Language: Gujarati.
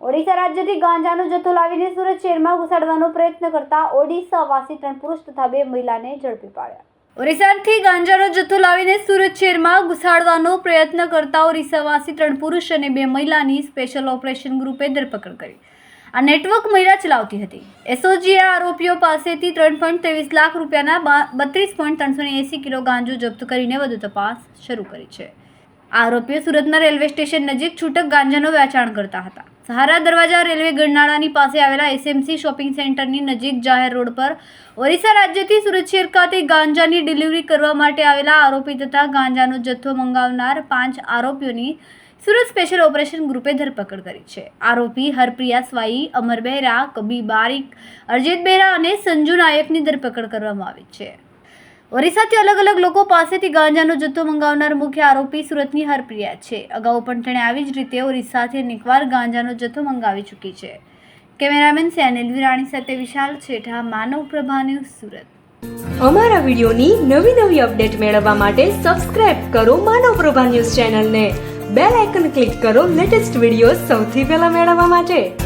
ઓડિશા રાજ્યથી ગાંજાનો જથ્થો લાવીને સુરત શહેરમાં ઘુસાડવાનો પ્રયત્ન કરતા ઓડિશાવાસી 3 પુરુષ તથા 2 મહિલાને ઝડપી પાડ્યા. ઓડિશાથી ગાંજાનો જથ્થો લાવીને સુરત શહેરમાં ઘુસાડવાનો પ્રયત્ન કરતા ઓડિશાવાસી 3 પુરુષ અને 2 મહિલાની સ્પેશિયલ ઓપરેશન ગ્રુપે ધરપકડ કરી. આ નેટવર્ક મહિલા ચલાવતી હતી. એસઓજીએ આરોપીઓ પાસેથી 3.23 લાખ રૂપિયાના 32.380 કિલો ગાંજો જપ્ત કરીને વધુ તપાસ શરૂ કરી છે. આરોપીઓ સુરતના રેલવે સ્ટેશન નજીક છૂટક ગાંજાનો વેચાણ કરતા હતા. સહારા દરવાજા રેલવે ગરનાળાની પાસે આવેલા એસએમસી શોપિંગ સેન્ટરની નજીક જાહેર રોડ પર ઓડિશા રાજ્યથી સુરત શહેર ખાતે ગાંજાની ડિલિવરી કરવા માટે આવેલા આરોપી તથા ગાંજાનો જથ્થો મંગાવનાર 5 આરોપીઓની સુરત સ્પેશિયલ ઓપરેશન ગ્રુપે ધરપકડ કરી છે. આરોપી હરપ્રિયા સ્વાઈ, અમર બહેરા, કબી બારીક, અરજીત બહેરા અને સંજુ નાયકની ધરપકડ કરવામાં આવી છે. ઓરિસ્સાથી અલગ અલગ લોકો પાસેથી ગાંજાનો જથ્થો મંગાવનાર મુખ્ય આરોપી સુરતની હરપ્રિયા છે. અગાઉ પણ તેણે આવી જ રીતે ઓરિસ્સાથી અનેકવાર ગાંજાનો જથ્થો મંગાવી ચૂકી છે. કેમેરામેન સેનિલ વિરાણી સાથે વિશાલ છેઠા, માનવ પ્રભા ન્યૂઝ, સુરત. અમારા વિડીયોની નવી અપડેટ મેળવવા માટે સબસ્ક્રાઇબ કરો માનવ પ્રભા ન્યૂઝ ચેનલને. બેલ આઇકન ક્લિક કરો લેટેસ્ટ વિડીયો સૌથી પહેલા મેળવવા માટે.